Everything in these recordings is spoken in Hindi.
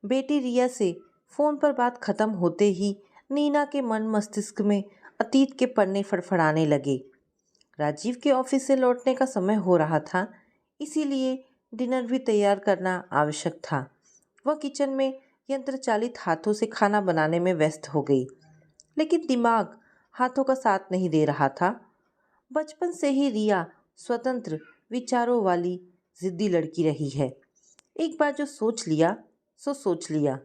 बेटी रिया से फ़ोन पर बात खत्म होते ही नीना के मन मस्तिष्क में अतीत के पन्ने फड़फड़ाने लगे। राजीव के ऑफिस से लौटने का समय हो रहा था, इसीलिए डिनर भी तैयार करना आवश्यक था। वह किचन में यंत्र चालित हाथों से खाना बनाने में व्यस्त हो गई, लेकिन दिमाग हाथों का साथ नहीं दे रहा था। बचपन से ही रिया स्वतंत्र विचारों वाली जिद्दी लड़की रही है। एक बार जो सोच लिया सो सोच लिया।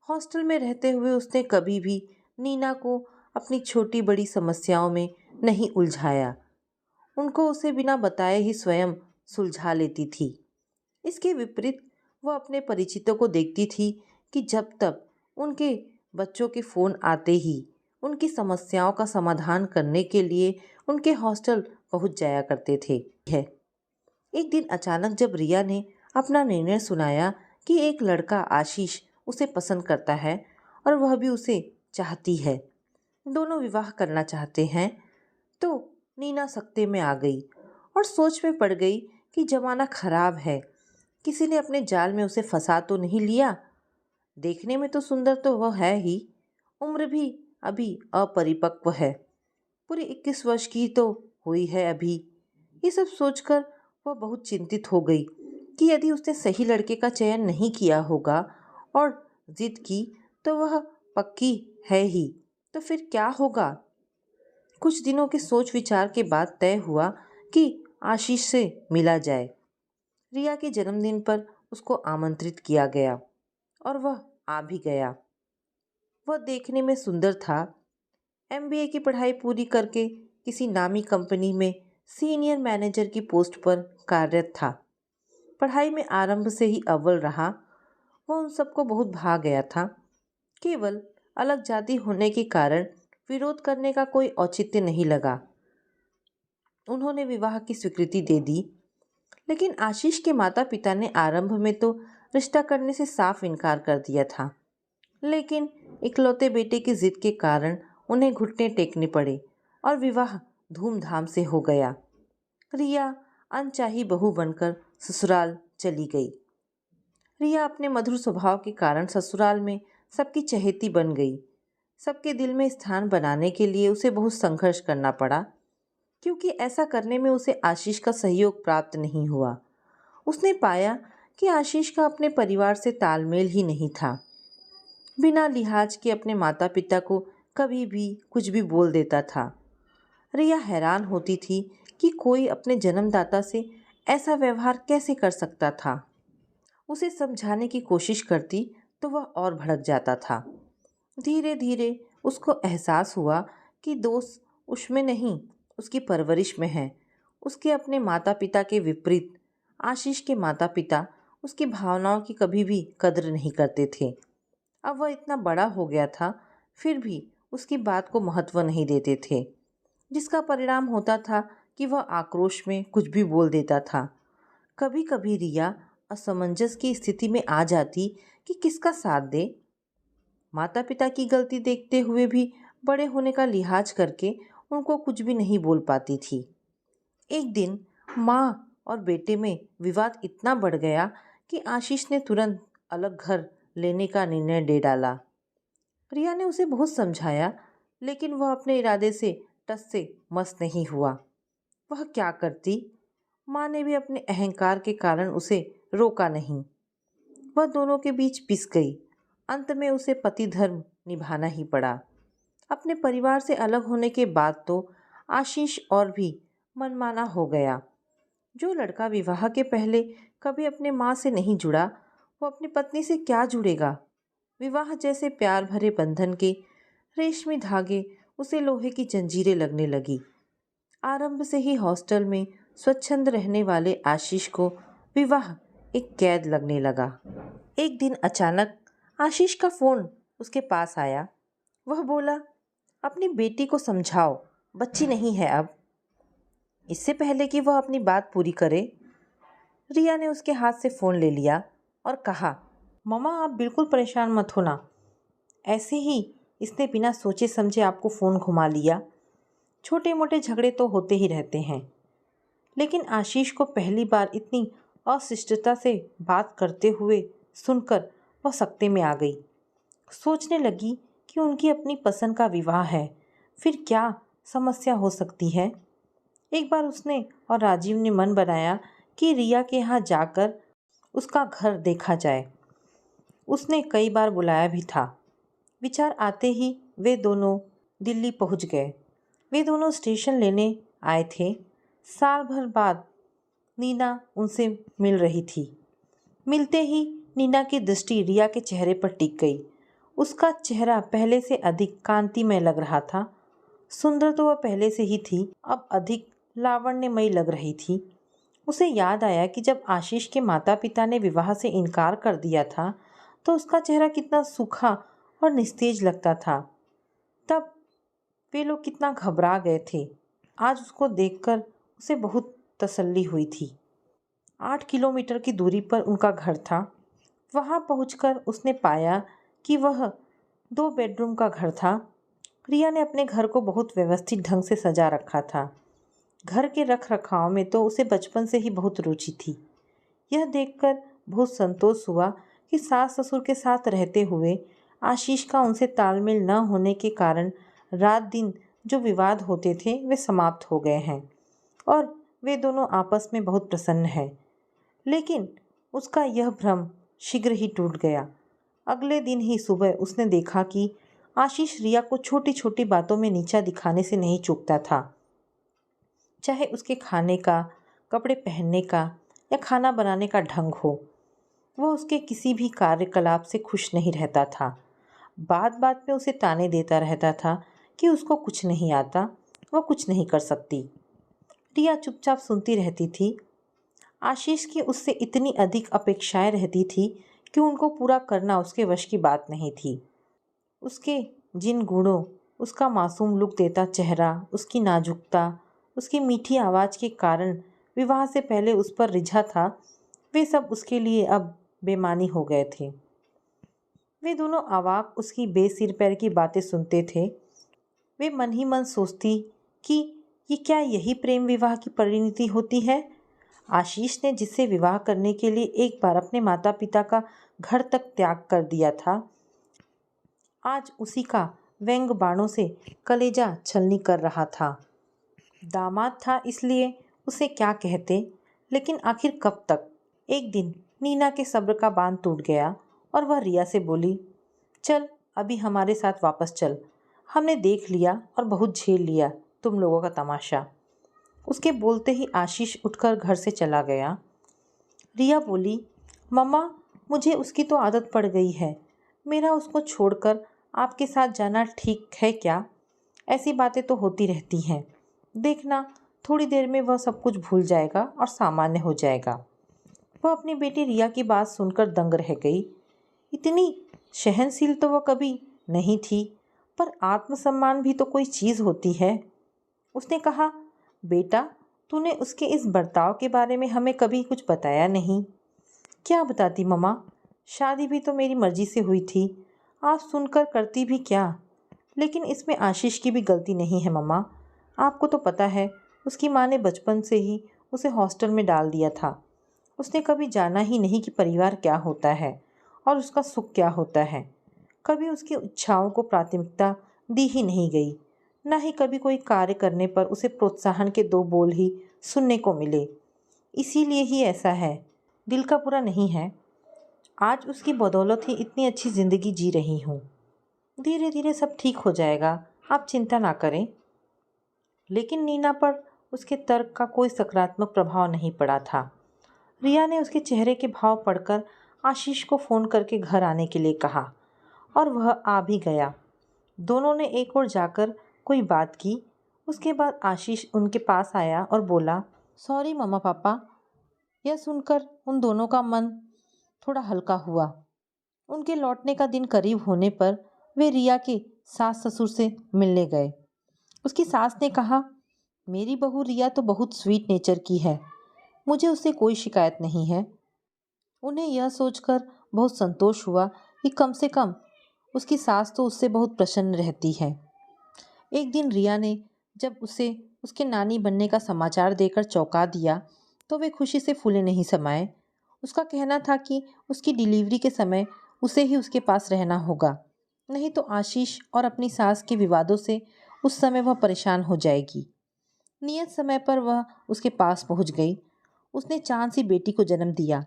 हॉस्टल में रहते हुए उसने कभी भी नीना को अपनी छोटी बड़ी समस्याओं में नहीं उलझाया। उनको उसे बिना बताए ही स्वयं सुलझा लेती थी। इसके विपरीत वह अपने परिचितों को देखती थी कि जब तक उनके बच्चों के फ़ोन आते ही उनकी समस्याओं का समाधान करने के लिए उनके हॉस्टल पहुंच जाया करते थे। एक दिन अचानक जब रिया ने अपना निर्णय सुनाया कि एक लड़का आशीष उसे पसंद करता है और वह भी उसे चाहती है, दोनों विवाह करना चाहते हैं, तो नीना सकते में आ गई और सोच में पड़ गई कि जमाना खराब है, किसी ने अपने जाल में उसे फंसा तो नहीं लिया। देखने में तो सुंदर तो वह है ही, उम्र भी अभी अपरिपक्व है, पूरी 21 वर्ष की तो हुई है अभी। ये सब सोचकर वह बहुत चिंतित हो गई कि यदि उसने सही लड़के का चयन नहीं किया होगा और जिद की तो वह पक्की है ही, तो फिर क्या होगा। कुछ दिनों के सोच विचार के बाद तय हुआ कि आशीष से मिला जाए। रिया के जन्मदिन पर उसको आमंत्रित किया गया और वह आ भी गया। वह देखने में सुंदर था। एमबीए की पढ़ाई पूरी करके किसी नामी कंपनी में सीनियर मैनेजर की पोस्ट पर कार्यरत था। पढ़ाई में आरंभ से ही अव्वल रहा। वह उन सबको बहुत भा गया था। केवल अलग जाति होने के कारण विरोध करने का कोई औचित्य नहीं लगा। उन्होंने विवाह की स्वीकृति दे दी, लेकिन आशीष के माता पिता ने आरंभ में तो रिश्ता करने से साफ इनकार कर दिया था। लेकिन इकलौते बेटे की जिद के कारण उन्हें घुटने टेकने पड़े और विवाह धूमधाम से हो गया। रिया अनचाही बहू बनकर ससुराल चली गई। रिया अपने मधुर स्वभाव के कारण ससुराल में सबकी चहेती बन गई। सबके दिल में स्थान बनाने के लिए उसे बहुत संघर्ष करना पड़ा, क्योंकि ऐसा करने में उसे आशीष का सहयोग प्राप्त नहीं हुआ। उसने पाया कि आशीष का अपने परिवार से तालमेल ही नहीं था। बिना लिहाज के अपने माता पिता को कभी भी कुछ भी बोल देता था। रिया हैरान होती थी कि कोई अपने जन्मदाता से ऐसा व्यवहार कैसे कर सकता था। उसे समझाने की कोशिश करती तो वह और भड़क जाता था। धीरे धीरे उसको एहसास हुआ कि दोष उसमें नहीं, उसकी परवरिश में है। उसके अपने माता पिता के विपरीत आशीष के माता पिता उसकी भावनाओं की कभी भी कद्र नहीं करते थे। अब वह इतना बड़ा हो गया था, फिर भी उसकी बात को महत्व नहीं देते थे, जिसका परिणाम होता था कि वह आक्रोश में कुछ भी बोल देता था। कभी कभी रिया असमंजस की स्थिति में आ जाती कि किसका साथ दे। माता पिता की गलती देखते हुए भी बड़े होने का लिहाज करके उनको कुछ भी नहीं बोल पाती थी। एक दिन माँ और बेटे में विवाद इतना बढ़ गया कि आशीष ने तुरंत अलग घर लेने का निर्णय ले डाला। रिया ने उसे बहुत समझाया, लेकिन वह अपने इरादे से टस से मस नहीं हुआ। वह क्या करती। माँ ने भी अपने अहंकार के कारण उसे रोका नहीं। वह दोनों के बीच पिस गई। अंत में उसे पति धर्म निभाना ही पड़ा। अपने परिवार से अलग होने के बाद तो आशीष और भी मनमाना हो गया। जो लड़का विवाह के पहले कभी अपने माँ से नहीं जुड़ा, वो अपनी पत्नी से क्या जुड़ेगा। विवाह जैसे प्यार भरे बंधन के रेशमी धागे उसे लोहे की जंजीरें लगने लगी। आरंभ से ही हॉस्टल में स्वच्छंद रहने वाले आशीष को विवाह एक कैद लगने लगा। एक दिन अचानक आशीष का फ़ोन उसके पास आया। वह बोला, अपनी बेटी को समझाओ, बच्ची नहीं है अब। इससे पहले कि वह अपनी बात पूरी करे, रिया ने उसके हाथ से फ़ोन ले लिया और कहा, मम्मा आप बिल्कुल परेशान मत होना, ऐसे ही इसने बिना सोचे समझे आपको फ़ोन घुमा लिया। छोटे मोटे झगड़े तो होते ही रहते हैं, लेकिन आशीष को पहली बार इतनी अशिष्टता से बात करते हुए सुनकर वह सकते में आ गई। सोचने लगी कि उनकी अपनी पसंद का विवाह है, फिर क्या समस्या हो सकती है। एक बार उसने और राजीव ने मन बनाया कि रिया के यहाँ जाकर उसका घर देखा जाए। उसने कई बार बुलाया भी था। विचार आते ही वे दोनों दिल्ली पहुँच गए। वे दोनों स्टेशन लेने आए थे। साल भर बाद नीना उनसे मिल रही थी। मिलते ही नीना की दृष्टि रिया के चेहरे पर टिक गई। उसका चेहरा पहले से अधिक कांतिमय लग रहा था। सुंदर तो वह पहले से ही थी, अब अधिक लावण्यमयी लग रही थी। उसे याद आया कि जब आशीष के माता पिता ने विवाह से इनकार कर दिया था तो उसका चेहरा कितना सूखा और निस्तेज लगता था। तब वे लोग कितना घबरा गए थे। आज उसको देखकर उसे बहुत तसल्ली हुई थी। 8 किलोमीटर की दूरी पर उनका घर था। वहां पहुंचकर उसने पाया कि वह 2 बेडरूम का घर था। रिया ने अपने घर को बहुत व्यवस्थित ढंग से सजा रखा था। घर के रख रखाव में तो उसे बचपन से ही बहुत रुचि थी। यह देखकर बहुत संतोष हुआ कि सास ससुर के साथ रहते हुए आशीष का उनसे तालमेल न होने के कारण रात दिन जो विवाद होते थे वे समाप्त हो गए हैं और वे दोनों आपस में बहुत प्रसन्न हैं। लेकिन उसका यह भ्रम शीघ्र ही टूट गया। अगले दिन ही सुबह उसने देखा कि आशीष रिया को छोटी छोटी बातों में नीचा दिखाने से नहीं चूकता था। चाहे उसके खाने का, कपड़े पहनने का या खाना बनाने का ढंग हो, वह उसके किसी भी कार्यकलाप से खुश नहीं रहता था। बात बात में उसे ताने देता रहता था कि उसको कुछ नहीं आता, वह कुछ नहीं कर सकती। रिया चुपचाप सुनती रहती थी। आशीष की उससे इतनी अधिक अपेक्षाएं रहती थी कि उनको पूरा करना उसके वश की बात नहीं थी। उसके जिन गुणों, उसका मासूम लुक देता चेहरा, उसकी नाजुकता, उसकी मीठी आवाज़ के कारण विवाह से पहले उस पर रिझा था, वे सब उसके लिए अब बेमानी हो गए थे। वे दोनों अवाक उसकी बेसिर पैर की बातें सुनते थे। वे मन ही मन सोचती कि ये क्या यही प्रेम विवाह की परिणति होती है। आशीष ने जिससे विवाह करने के लिए एक बार अपने माता पिता का घर तक त्याग कर दिया था, आज उसी का व्यंग बाणों से कलेजा छलनी कर रहा था। दामाद था इसलिए उसे क्या कहते, लेकिन आखिर कब तक। एक दिन नीना के सब्र का बांध टूट गया और वह रिया से बोली, चल अभी हमारे साथ वापस चल। हमने देख लिया और बहुत झेल लिया तुम लोगों का तमाशा। उसके बोलते ही आशीष उठकर घर से चला गया। रिया बोली, मम्मा मुझे उसकी तो आदत पड़ गई है। मेरा उसको छोड़कर आपके साथ जाना ठीक है क्या? ऐसी बातें तो होती रहती हैं। देखना थोड़ी देर में वह सब कुछ भूल जाएगा और सामान्य हो जाएगा। वह अपनी बेटी रिया की बात सुनकर दंग रह गई। इतनी सहनशील तो वह कभी नहीं थी, पर आत्मसम्मान भी तो कोई चीज़ होती है। उसने कहा, बेटा तूने उसके इस बर्ताव के बारे में हमें कभी कुछ बताया नहीं। क्या बताती मम्मा, शादी भी तो मेरी मर्जी से हुई थी, आप सुनकर करती भी क्या। लेकिन इसमें आशीष की भी गलती नहीं है मम्मा। आपको तो पता है उसकी माँ ने बचपन से ही उसे हॉस्टल में डाल दिया था। उसने कभी जाना ही नहीं कि परिवार क्या होता है और उसका सुख क्या होता है। कभी उसकी इच्छाओं को प्राथमिकता दी ही नहीं गई, न ही कभी कोई कार्य करने पर उसे प्रोत्साहन के 2 बोल ही सुनने को मिले। इसीलिए ही ऐसा है, दिल का बुरा नहीं है। आज उसकी बदौलत ही इतनी अच्छी ज़िंदगी जी रही हूँ। धीरे धीरे सब ठीक हो जाएगा, आप चिंता ना करें। लेकिन नीना पर उसके तर्क का कोई सकारात्मक प्रभाव नहीं पड़ा था। रिया ने उसके चेहरे के भाव पढ़कर आशीष को फ़ोन करके घर आने के लिए कहा और वह आ भी गया। दोनों ने एक और जाकर कोई बात की। उसके बाद आशीष उनके पास आया और बोला, सॉरी मम्मा पापा। यह सुनकर उन दोनों का मन थोड़ा हल्का हुआ। उनके लौटने का दिन करीब होने पर वे रिया के सास ससुर से मिलने गए। उसकी सास ने कहा, मेरी बहू रिया तो बहुत स्वीट नेचर की है, मुझे उससे कोई शिकायत नहीं है। उन्हें यह सोचकर बहुत संतोष हुआ कि कम से कम उसकी सास तो उससे बहुत प्रसन्न रहती है। एक दिन रिया ने जब उसे उसके नानी बनने का समाचार देकर चौंका दिया तो वे खुशी से फूले नहीं समाये। उसका कहना था कि उसकी डिलीवरी के समय उसे ही उसके पास रहना होगा, नहीं तो आशीष और अपनी सास के विवादों से उस समय वह परेशान हो जाएगी। नियत समय पर वह उसके पास पहुंच गई। उसने चांद सी बेटी को जन्म दिया।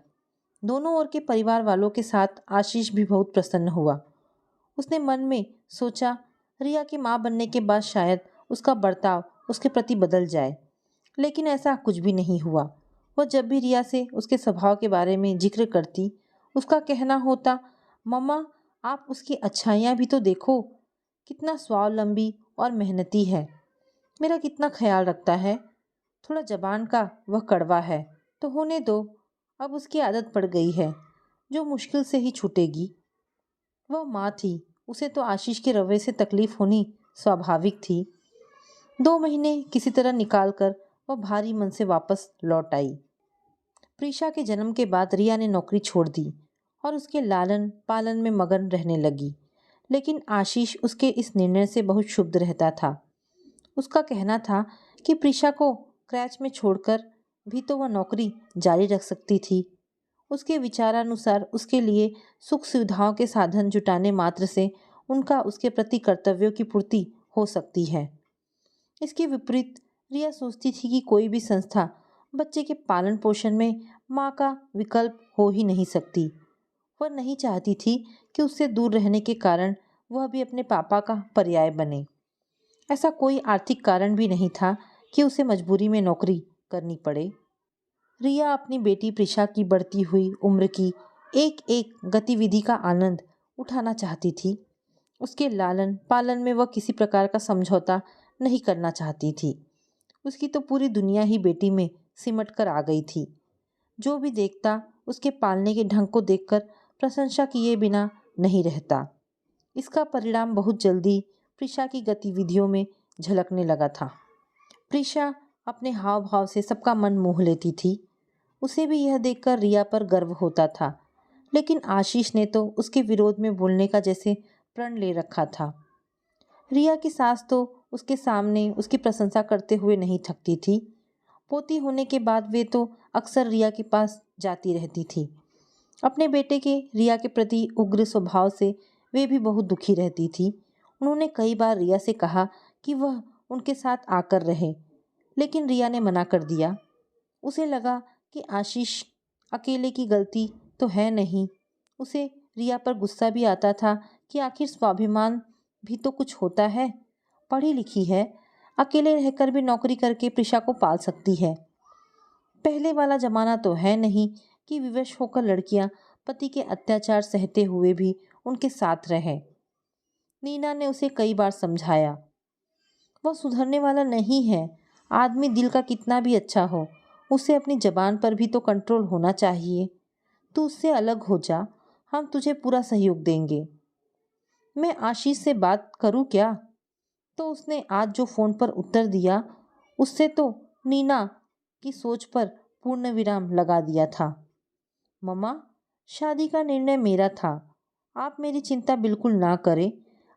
दोनों ओर के परिवार वालों के साथ आशीष भी बहुत प्रसन्न हुआ। उसने मन में सोचा, रिया की माँ बनने के बाद शायद उसका बर्ताव उसके प्रति बदल जाए, लेकिन ऐसा कुछ भी नहीं हुआ। वह जब भी रिया से उसके स्वभाव के बारे में जिक्र करती, उसका कहना होता, मम्मा आप उसकी अच्छाइयाँ भी तो देखो, कितना स्वावलंबी और मेहनती है, मेरा कितना ख्याल रखता है। थोड़ा जबान का वह कड़वा है तो होने दो, अब उसकी आदत पड़ गई है जो मुश्किल से ही छूटेगी। वह माँ थी, उसे तो आशीष के रवैये से तकलीफ होनी स्वाभाविक थी। 2 महीने किसी तरह निकालकर वह भारी मन से वापस लौट आई। प्रीशा के जन्म के बाद रिया ने नौकरी छोड़ दी और उसके लालन पालन में मगन रहने लगी, लेकिन आशीष उसके इस निर्णय से बहुत क्षुब्ध रहता था। उसका कहना था कि प्रीशा को क्रैच में छोड़कर भी तो वह नौकरी जारी रख सकती थी। उसके विचारानुसार उसके लिए सुख सुविधाओं के साधन जुटाने मात्र से उनका उसके प्रति कर्तव्यों की पूर्ति हो सकती है। इसके विपरीत रिया सोचती थी कि कोई भी संस्था बच्चे के पालन पोषण में माँ का विकल्प हो ही नहीं सकती। वह नहीं चाहती थी कि उससे दूर रहने के कारण वह भी अपने पापा का पर्याय बने। ऐसा कोई आर्थिक कारण भी नहीं था कि उसे मजबूरी में नौकरी करनी पड़े। रिया अपनी बेटी प्रीशा की बढ़ती हुई उम्र की एक एक गतिविधि का आनंद उठाना चाहती थी। उसके लालन पालन में वह किसी प्रकार का समझौता नहीं करना चाहती थी। उसकी तो पूरी दुनिया ही बेटी में सिमट कर आ गई थी। जो भी देखता उसके पालने के ढंग को देखकर प्रशंसा किए बिना नहीं रहता। इसका परिणाम बहुत जल्दी प्रीशा की गतिविधियों में झलकने लगा था। प्रीशा अपने हाव भाव से सबका मन मोह लेती थी। उसे भी यह देखकर रिया पर गर्व होता था, लेकिन आशीष ने तो उसके विरोध में बोलने का जैसे प्रण ले रखा था। रिया की सास तो उसके सामने उसकी प्रशंसा करते हुए नहीं थकती थी। पोती होने के बाद वे तो अक्सर रिया के पास जाती रहती थी। अपने बेटे के रिया के प्रति उग्र स्वभाव से वे भी बहुत दुखी रहती थी। उन्होंने कई बार रिया से कहा कि वह उनके साथ आकर रहे, लेकिन रिया ने मना कर दिया। उसे लगा कि आशीष अकेले की गलती तो है नहीं। उसे रिया पर गुस्सा भी आता था कि आखिर स्वाभिमान भी तो कुछ होता है। पढ़ी लिखी है, अकेले रहकर भी नौकरी करके प्रीशा को पाल सकती है। पहले वाला जमाना तो है नहीं कि विवश होकर लड़कियां पति के अत्याचार सहते हुए भी उनके साथ रहें। नीना ने उसे कई बार समझाया, वह सुधरने वाला नहीं है। आदमी दिल का कितना भी अच्छा हो, उसे अपनी जबान पर भी तो कंट्रोल होना चाहिए। तू उससे अलग हो जा, हम तुझे पूरा सहयोग देंगे। मैं आशीष से बात करूं क्या? तो उसने आज जो फ़ोन पर उत्तर दिया, उससे तो नीना की सोच पर पूर्ण विराम लगा दिया था। मम्मा, शादी का निर्णय मेरा था, आप मेरी चिंता बिल्कुल ना करें।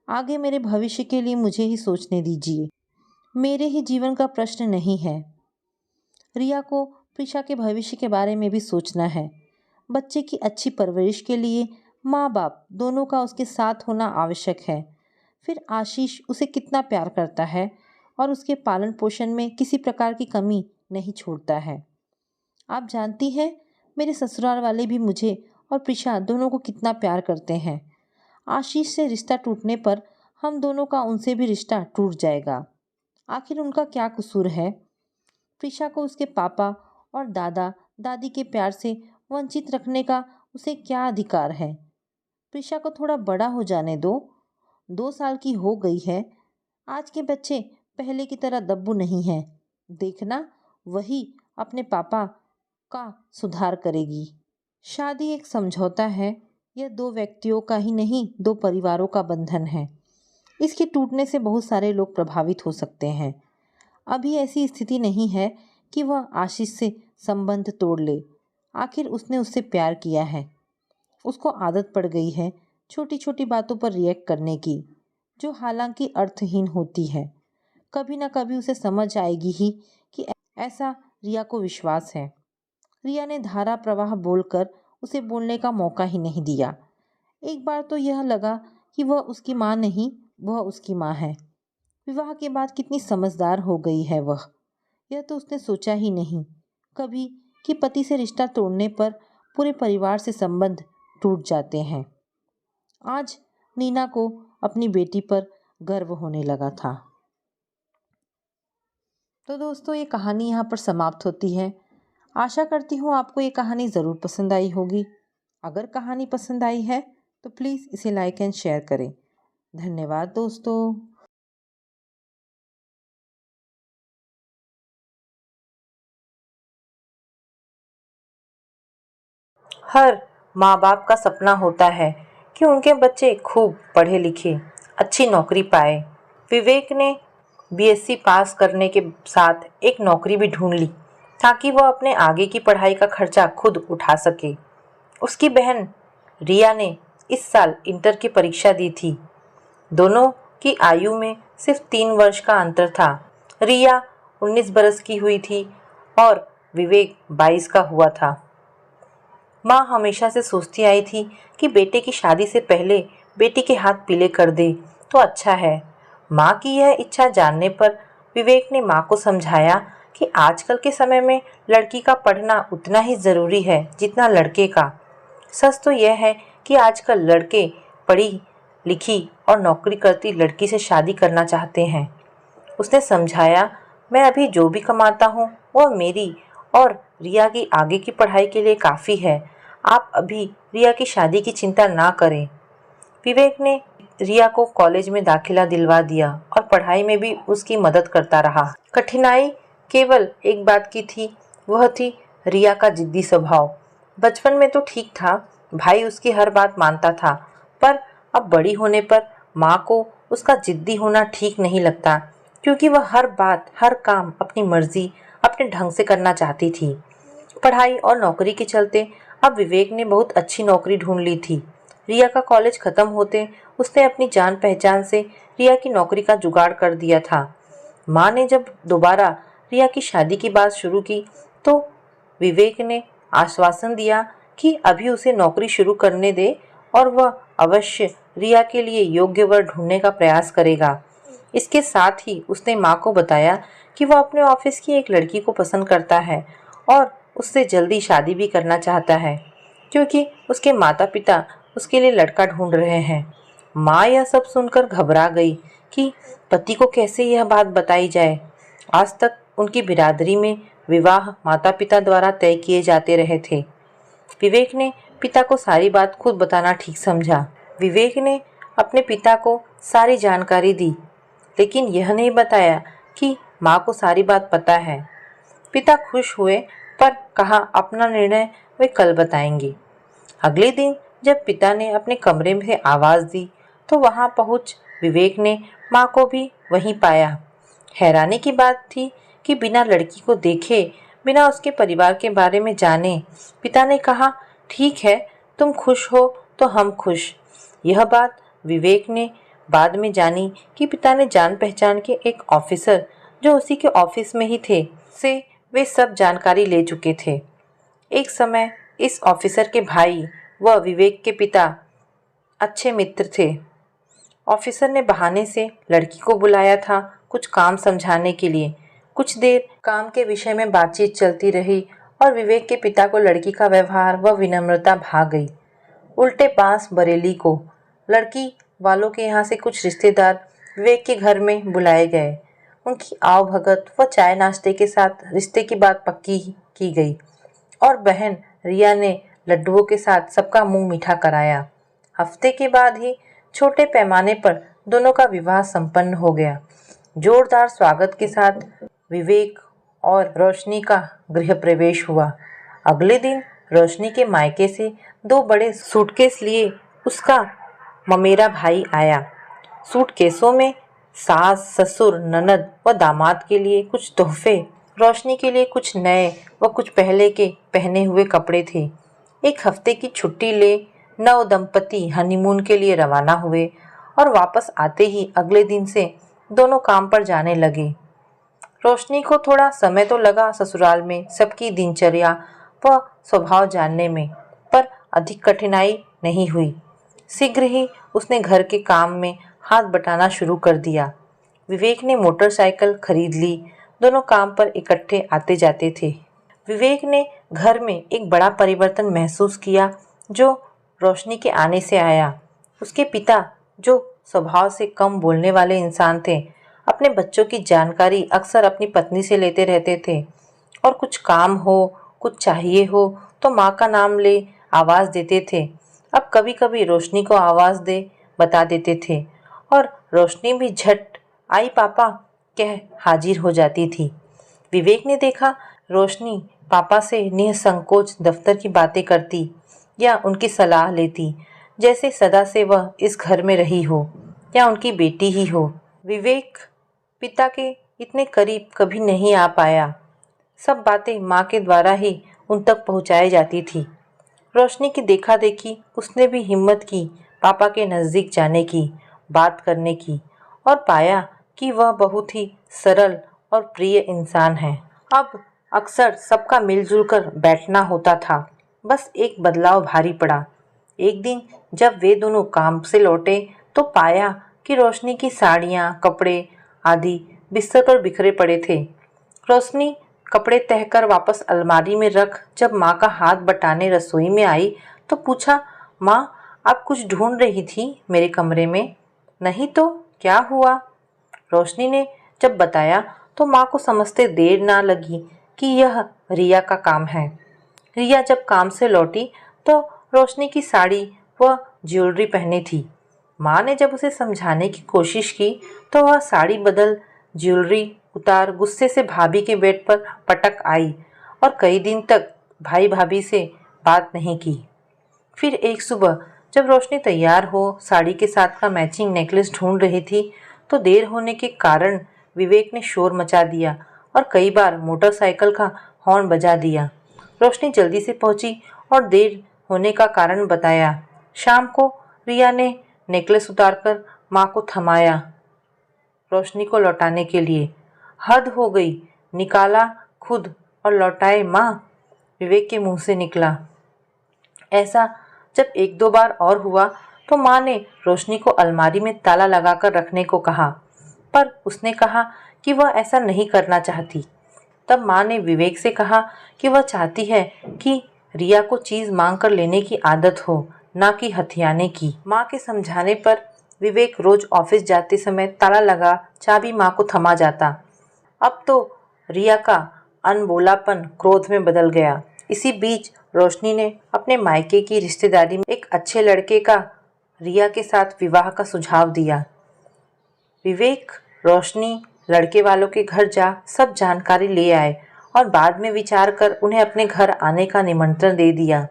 आगे मेरे भविष्य के लिए मुझे ही सोचने दीजिए। मेरे ही जीवन का प्रश्न नहीं है। रिया को प्रीशा के भविष्य के बारे में भी सोचना है। बच्चे की अच्छी परवरिश के लिए माँ बाप दोनों का उसके साथ होना आवश्यक है। फिर आशीष उसे कितना प्यार करता है और उसके पालन पोषण में किसी प्रकार की कमी नहीं छोड़ता है। आप जानती हैं, मेरे ससुराल वाले भी मुझे और प्रीशा दोनों को कितना प्यार करते हैं। आशीष से रिश्ता टूटने पर हम दोनों का उनसे भी रिश्ता टूट जाएगा। आखिर उनका क्या कसूर है? प्रीशा को उसके पापा और दादा दादी के प्यार से वंचित रखने का उसे क्या अधिकार है? प्रीशा को थोड़ा बड़ा हो जाने दो। 2 साल की हो गई है। आज के बच्चे पहले की तरह दब्बू नहीं हैं। देखना, वही अपने पापा का सुधार करेगी। शादी एक समझौता है। यह 2 व्यक्तियों का ही नहीं, 2 परिवारों का बंधन है। इसके टूटने से बहुत सारे लोग प्रभावित हो सकते हैं। अभी ऐसी स्थिति नहीं है कि वह आशीष से संबंध तोड़ ले। आखिर उसने उससे प्यार किया है। उसको आदत पड़ गई है छोटी छोटी बातों पर रिएक्ट करने की, जो हालांकि अर्थहीन होती है। कभी ना कभी उसे समझ आएगी ही कि ऐसा रिया को विश्वास है। रिया ने धारा प्रवाह बोलकर उसे बोलने का मौका ही नहीं दिया। एक बार तो यह लगा कि वह उसकी माँ नहीं, वह उसकी माँ है। विवाह के बाद कितनी समझदार हो गई है वह। यह तो उसने सोचा ही नहीं कभी कि पति से रिश्ता तोड़ने पर पूरे परिवार से संबंध टूट जाते हैं। आज नीना को अपनी बेटी पर गर्व होने लगा था। तो दोस्तों, ये कहानी यहाँ पर समाप्त होती है। आशा करती हूँ आपको ये कहानी ज़रूर पसंद आई होगी। अगर कहानी पसंद आई है तो प्लीज़ इसे लाइक एंड शेयर करें। धन्यवाद दोस्तों। हर माँ बाप का सपना होता है कि उनके बच्चे खूब पढ़े लिखे, अच्छी नौकरी पाए। विवेक ने बीएससी पास करने के साथ एक नौकरी भी ढूंढ ली ताकि वह अपने आगे की पढ़ाई का खर्चा खुद उठा सके। उसकी बहन रिया ने इस साल इंटर की परीक्षा दी थी। दोनों की आयु में सिर्फ 3 वर्ष का अंतर था। रिया 19 बरस की हुई थी और विवेक 22 का हुआ था। माँ हमेशा से सोचती आई थी कि बेटे की शादी से पहले बेटी के हाथ पीले कर दे तो अच्छा है। माँ की यह इच्छा जानने पर विवेक ने माँ को समझाया कि आजकल के समय में लड़की का पढ़ना उतना ही ज़रूरी है जितना लड़के का। सच तो यह है कि आजकल लड़के पढ़ी लिखी और नौकरी करती लड़की से शादी करना चाहते हैं। उसने समझाया, मैं अभी जो भी कमाता हूँ वह मेरी और रिया की आगे की पढ़ाई के लिए काफ़ी है। आप अभी रिया की शादी की चिंता ना करें। विवेक ने रिया को कॉलेज में दाखिला दिलवा दिया और पढ़ाई में भी उसकी मदद करता रहा। कठिनाई केवल एक बात की थी, वह थी रिया का जिद्दी स्वभाव। बचपन में तो ठीक था, भाई उसकी हर बात मानता था, पर अब बड़ी होने पर माँ को उसका जिद्दी होना ठीक नहीं लगता, क्योंकि वह हर बात हर काम अपनी मर्जी अपने ढंग से करना चाहती थी। पढ़ाई और नौकरी के चलते अब विवेक ने बहुत अच्छी नौकरी ढूंढ ली थी। रिया का कॉलेज खत्म होते उसने अपनी जान पहचान से रिया की नौकरी का जुगाड़ कर दिया था। माँ ने जब दोबारा रिया की शादी की बात शुरू की तो विवेक ने आश्वासन दिया कि अभी उसे नौकरी शुरू करने दे और वह अवश्य रिया के लिए योग्य वर ढूंढने का प्रयास करेगा। इसके साथ ही उसने माँ को बताया कि वह अपने ऑफिस की एक लड़की को पसंद करता है और उससे जल्दी शादी भी करना चाहता है, क्योंकि उसके माता पिता उसके लिए लड़का ढूंढ रहे हैं। माँ यह सब सुनकर घबरा गई कि पति को कैसे यह बात बताई जाए। आज तक उनकी बिरादरी में विवाह माता पिता द्वारा तय किए जाते रहे थे। विवेक ने पिता को सारी बात खुद बताना ठीक समझा। विवेक ने अपने पिता को सारी जानकारी दी, लेकिन यह नहीं बताया कि माँ को सारी बात पता है। पिता खुश हुए पर कहा अपना निर्णय वे कल बताएंगे। अगले दिन जब पिता ने अपने कमरे में से आवाज़ दी तो वहां पहुंच विवेक ने माँ को भी वहीं पाया। हैरानी की बात थी कि बिना लड़की को देखे, बिना उसके परिवार के बारे में जाने, पिता ने कहा, ठीक है, तुम खुश हो तो हम खुश। यह बात विवेक ने बाद में जानी कि पिता ने जान पहचान के एक ऑफिसर जो उसी के ऑफिस में ही थे से वे सब जानकारी ले चुके थे। एक समय इस ऑफिसर के भाई व विवेक के पिता अच्छे मित्र थे। ऑफिसर ने बहाने से लड़की को बुलाया था कुछ काम समझाने के लिए। कुछ देर काम के विषय में बातचीत चलती रही और विवेक के पिता को लड़की का व्यवहार व विनम्रता भा गई। उल्टे पास बरेली को लड़की वालों के यहाँ से कुछ रिश्तेदार विवेक के घर में बुलाए गए। उनकी आवभगत व चाय नाश्ते के साथ रिश्ते की बात पक्की की गई और बहन रिया ने लड्डुओं के साथ सबका मुंह मीठा कराया। हफ्ते के बाद ही छोटे पैमाने पर दोनों का विवाह संपन्न हो गया। जोरदार स्वागत के साथ विवेक और रोशनी का गृह प्रवेश हुआ। अगले दिन रोशनी के मायके से 2 बड़े सूटकेस लिए उसका ममेरा भाई आया। सूटकेसों में सास, ससुर, ननद व दामाद के लिए कुछ तोहफे, रोशनी के लिए कुछ नए व कुछ पहले के पहने हुए कपड़े थे। एक हफ्ते की छुट्टी ले नव दंपति हनीमून के लिए रवाना हुए और वापस आते ही अगले दिन से दोनों काम पर जाने लगे। रोशनी को थोड़ा समय तो लगा ससुराल में सबकी दिनचर्या व स्वभाव जानने में, पर अधिक कठिनाई नहीं हुई। शीघ्र ही उसने घर के काम में हाथ बटाना शुरू कर दिया। विवेक ने मोटरसाइकिल खरीद ली। दोनों काम पर इकट्ठे आते जाते थे। विवेक ने घर में एक बड़ा परिवर्तन महसूस किया जो रोशनी के आने से आया। उसके पिता, जो स्वभाव से कम बोलने वाले इंसान थे, अपने बच्चों की जानकारी अक्सर अपनी पत्नी से लेते रहते थे और कुछ काम हो, कुछ चाहिए हो तो माँ का नाम ले आवाज़ देते थे। अब कभी कभी रोशनी को आवाज़ दे बता देते थे और रोशनी भी झट आई पापा कह हाजिर हो जाती थी। विवेक ने देखा रोशनी पापा से निसंकोच दफ्तर की बातें करती या उनकी सलाह लेती, जैसे सदा से वह इस घर में रही हो या उनकी बेटी ही हो। विवेक पिता के इतने करीब कभी नहीं आ पाया। सब बातें माँ के द्वारा ही उन तक पहुँचाई जाती थी। रोशनी की देखा देखी उसने भी हिम्मत की पापा के नज़दीक जाने की, बात करने की, और पाया कि वह बहुत ही सरल और प्रिय इंसान है। अब अक्सर सबका मिलजुल कर बैठना होता था। बस एक बदलाव भारी पड़ा। एक दिन जब वे दोनों काम से लौटे तो पाया कि रोशनी की साड़ियाँ, कपड़े आदि बिस्तर पर बिखरे पड़े थे। रोशनी कपड़े तहकर वापस अलमारी में रख जब माँ का हाथ बटाने रसोई में आई तो पूछा, माँ आप कुछ ढूंढ रही थी मेरे कमरे में? नहीं तो क्या हुआ? रोशनी ने जब बताया तो माँ को समझते देर ना लगी कि यह रिया का काम है। रिया जब काम से लौटी तो रोशनी की साड़ी व ज्वेलरी पहने थी। माँ ने जब उसे समझाने की कोशिश की तो वह साड़ी बदल ज्वेलरी उतार गुस्से से भाभी के बेड पर पटक आई और कई दिन तक भाई भाभी से बात नहीं की। फिर एक सुबह जब रोशनी तैयार हो साड़ी के साथ का मैचिंग नेकलेस ढूंढ रही थी तो देर होने के कारण विवेक ने शोर मचा दिया और कई बार मोटरसाइकिल का हॉर्न बजा दिया। रोशनी जल्दी से पहुंची और देर होने का कारण बताया। शाम को रिया ने नेकलेस उतारकर माँ को थमाया रोशनी को लौटाने के लिए। हद हो गई, निकाला खुद और लौटाए माँ, विवेक के मुंह से निकला। ऐसा जब एक दो बार और हुआ तो माँ ने रोशनी को अलमारी में ताला लगाकर रखने को कहा, पर उसने कहा कि वह ऐसा नहीं करना चाहती। तब माँ ने विवेक से कहा कि वह चाहती है कि रिया को चीज़ मांग कर लेने की आदत हो, ना कि हथियाने की। माँ के समझाने पर विवेक रोज ऑफिस जाते समय ताला लगा चाबी माँ को थमा जाता। अब तो रिया का अनबोलापन क्रोध में बदल गया। इसी बीच रोशनी ने अपने मायके की रिश्तेदारी में एक अच्छे लड़के का रिया के साथ विवाह का सुझाव दिया। विवेक, रोशनी लड़के वालों के घर जा सब जानकारी ले आए और बाद में विचार कर उन्हें अपने घर आने का निमंत्रण दे दिया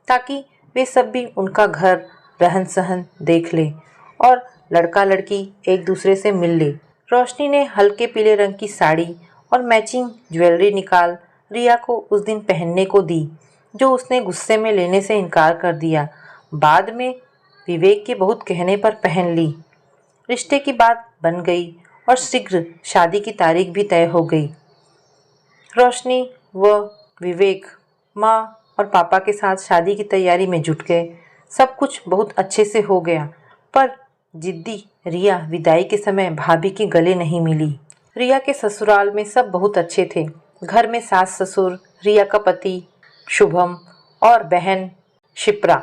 ताकि वे सब भी उनका घर, रहन सहन देख ले और लड़का लड़की एक दूसरे से मिल ले। रोशनी ने हल्के पीले रंग की साड़ी और मैचिंग ज्वेलरी निकाल रिया को उस दिन पहनने को दी, जो उसने गुस्से में लेने से इनकार कर दिया। बाद में विवेक के बहुत कहने पर पहन ली। रिश्ते की बात बन गई और शीघ्र शादी की तारीख भी तय हो गई। रोशनी व विवेक माँ और पापा के साथ शादी की तैयारी में जुट गए। सब कुछ बहुत अच्छे से हो गया, पर जिद्दी रिया विदाई के समय भाभी के गले नहीं मिली। रिया के ससुराल में सब बहुत अच्छे थे। घर में सास ससुर, रिया का पति शुभम और बहन शिप्रा,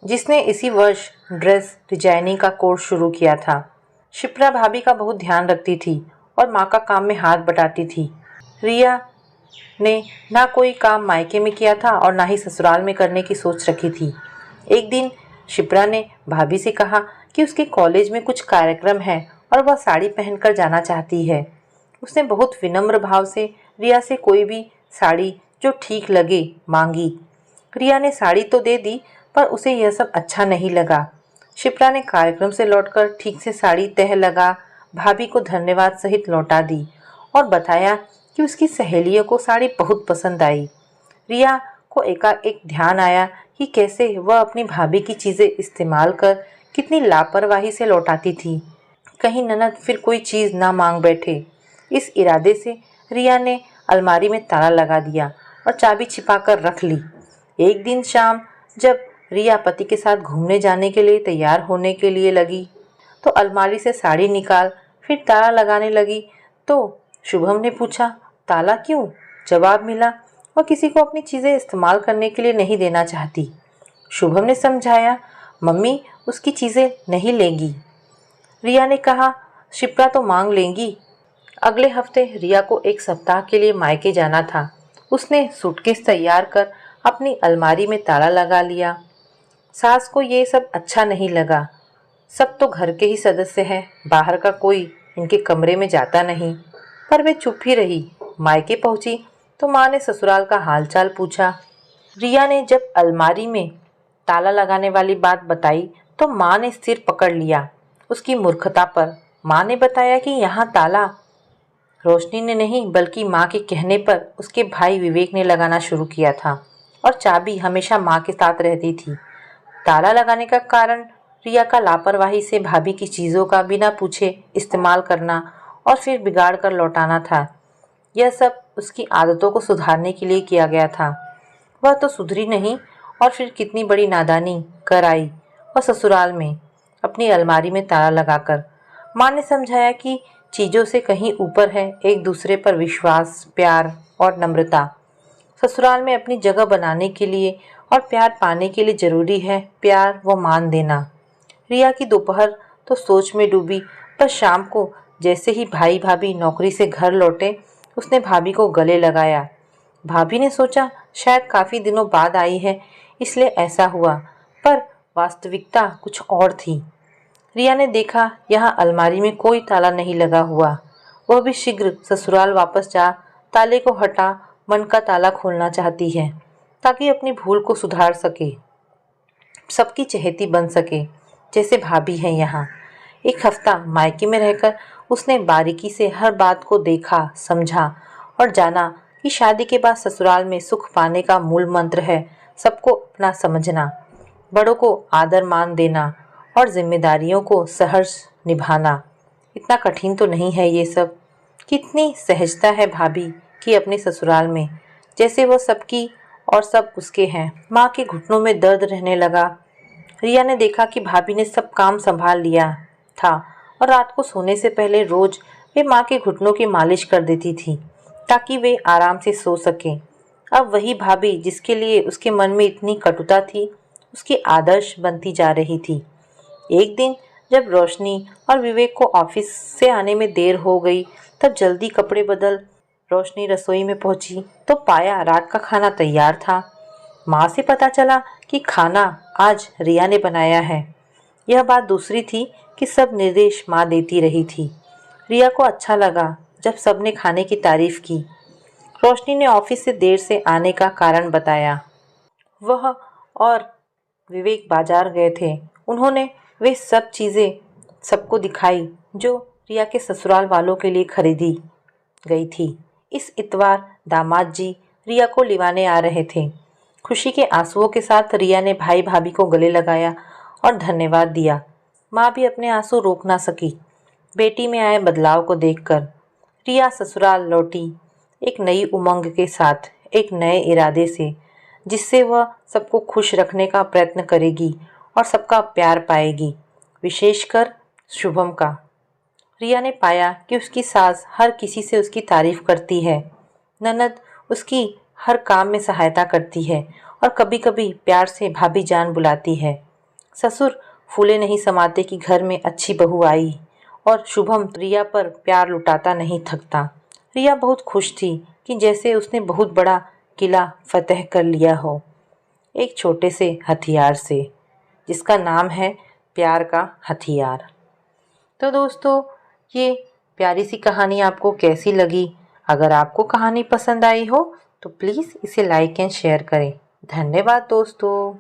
जिसने इसी वर्ष ड्रेस डिजाइनिंग का कोर्स शुरू किया था। शिप्रा भाभी का बहुत ध्यान रखती थी और माँ का काम में हाथ बटाती थी। रिया ने ना कोई काम मायके में किया था और ना ही ससुराल में करने की सोच रखी थी। एक दिन शिप्रा ने भाभी से कहा कि उसके कॉलेज में कुछ कार्यक्रम है और वह साड़ी पहनकर जाना चाहती है। उसने बहुत विनम्र भाव से रिया से कोई भी साड़ी जो ठीक लगे मांगी। रिया ने साड़ी तो दे दी, पर उसे यह सब अच्छा नहीं लगा। शिप्रा ने कार्यक्रम से लौटकर ठीक से साड़ी तह लगा भाभी को धन्यवाद सहित लौटा दी और बताया कि उसकी सहेलियों को साड़ी बहुत पसंद आई। रिया को एकाएक ध्यान आया कि कैसे वह अपनी भाभी की चीज़ें इस्तेमाल कर कितनी लापरवाही से लौटाती थी, कहीं ननद फिर कोई चीज़ ना मांग बैठे। इस इरादे से रिया ने अलमारी में ताला लगा दिया और चाबी छिपा कर रख ली। एक दिन शाम जब रिया पति के साथ घूमने जाने के लिए तैयार होने के लिए लगी तो अलमारी से साड़ी निकाल फिर ताला लगाने लगी तो शुभम ने पूछा, ताला क्यों? जवाब मिला, वह किसी को अपनी चीज़ें इस्तेमाल करने के लिए नहीं देना चाहती। शुभम ने समझाया, मम्मी उसकी चीज़ें नहीं लेंगी। रिया ने कहा, शिप्रा तो मांग लेंगी। अगले हफ्ते रिया को एक सप्ताह के लिए मायके जाना था। उसने सूटकेस तैयार कर अपनी अलमारी में ताला लगा लिया। सास को ये सब अच्छा नहीं लगा। सब तो घर के ही सदस्य हैं, बाहर का कोई इनके कमरे में जाता नहीं। पर वे चुप ही रही। मायके पहुंची तो माँ ने ससुराल का हालचाल पूछा। रिया ने जब अलमारी में ताला लगाने वाली बात बताई तो माँ ने सिर पकड़ लिया उसकी मूर्खता पर। माँ ने बताया कि यहाँ ताला रोशनी ने नहीं बल्कि माँ के कहने पर उसके भाई विवेक ने लगाना शुरू किया था और चाबी हमेशा माँ के साथ रहती थी। ताला लगाने का कारण रिया का लापरवाही से भाभी की चीज़ों का बिना पूछे इस्तेमाल करना और फिर बिगाड़ कर लौटाना था। यह सब उसकी आदतों को सुधारने के लिए किया गया था। वह तो सुधरी नहीं और फिर कितनी बड़ी नादानी कर आई और ससुराल में अपनी अलमारी में ताला लगाकर। माँ ने समझाया कि चीज़ों से कहीं ऊपर है एक दूसरे पर विश्वास, प्यार और नम्रता। ससुराल में अपनी जगह बनाने के लिए और प्यार पाने के लिए ज़रूरी है प्यार व मान देना। रिया की दोपहर तो सोच में डूबी, पर शाम को जैसे ही भाई भाभी नौकरी से घर लौटे उसने भाभी को गले लगाया। भाभी ने सोचा शायद काफ़ी दिनों बाद आई है इसलिए ऐसा हुआ, पर वास्तविकता कुछ और थी। रिया ने देखा यहाँ अलमारी में कोई ताला नहीं लगा हुआ। वह भी शीघ्र ससुराल वापस जा ताले को हटा मन का ताला खोलना चाहती है ताकि अपनी भूल को सुधार सके, सबकी चहेती बन सके जैसे भाभी है यहाँ। एक हफ्ता मायके में रहकर उसने बारीकी से हर बात को देखा, समझा और जाना कि शादी के बाद ससुराल में सुख पाने का मूल मंत्र है सबको अपना समझना, बड़ों को आदर मान देना और जिम्मेदारियों को सहर्ष निभाना। इतना कठिन तो नहीं है ये सब। कितनी सहजता है भाभी की अपने ससुराल में, जैसे वो सबकी और सब उसके हैं। माँ के घुटनों में दर्द रहने लगा। रिया ने देखा कि भाभी ने सब काम संभाल लिया था और रात को सोने से पहले रोज वे माँ के घुटनों की मालिश कर देती थी ताकि वे आराम से सो सकें। अब वही भाभी जिसके लिए उसके मन में इतनी कटुता थी उसकी आदर्श बनती जा रही थी। एक दिन जब रोशनी और विवेक को ऑफिस से आने में देर हो गई तब जल्दी कपड़े बदल रोशनी रसोई में पहुंची तो पाया रात का खाना तैयार था। माँ से पता चला कि खाना आज रिया ने बनाया है। यह बात दूसरी थी कि सब निर्देश माँ देती रही थी। रिया को अच्छा लगा जब सबने खाने की तारीफ की। रोशनी ने ऑफिस से देर से आने का कारण बताया। वह और विवेक बाजार गए थे। उन्होंने वे सब चीज़ें सबको दिखाई जो रिया के ससुराल वालों के लिए खरीदी गई थी। इस इतवार दामाद जी रिया को लिवाने आ रहे थे। खुशी के आंसुओं के साथ रिया ने भाई भाभी को गले लगाया और धन्यवाद दिया। माँ भी अपने आंसू रोक ना सकी बेटी में आए बदलाव को देखकर। रिया ससुराल लौटी एक नई उमंग के साथ, एक नए इरादे से, जिससे वह सबको खुश रखने का प्रयत्न करेगी और सबका प्यार पाएगी, विशेषकर शुभम का। रिया ने पाया कि उसकी सास हर किसी से उसकी तारीफ करती है। ननद उसकी हर काम में सहायता करती है और कभी कभी प्यार से भाभी जान बुलाती है। ससुर फूले नहीं समाते कि घर में अच्छी बहू आई और शुभम रिया पर प्यार लुटाता नहीं थकता। रिया बहुत खुश थी कि जैसे उसने बहुत बड़ा किला फतेह कर लिया हो एक छोटे से हथियार से, जिसका नाम है प्यार का हथियार। तो दोस्तों, ये प्यारी सी कहानी आपको कैसी लगी? अगर आपको कहानी पसंद आई हो तो प्लीज़ इसे लाइक एंड शेयर करें। धन्यवाद दोस्तों।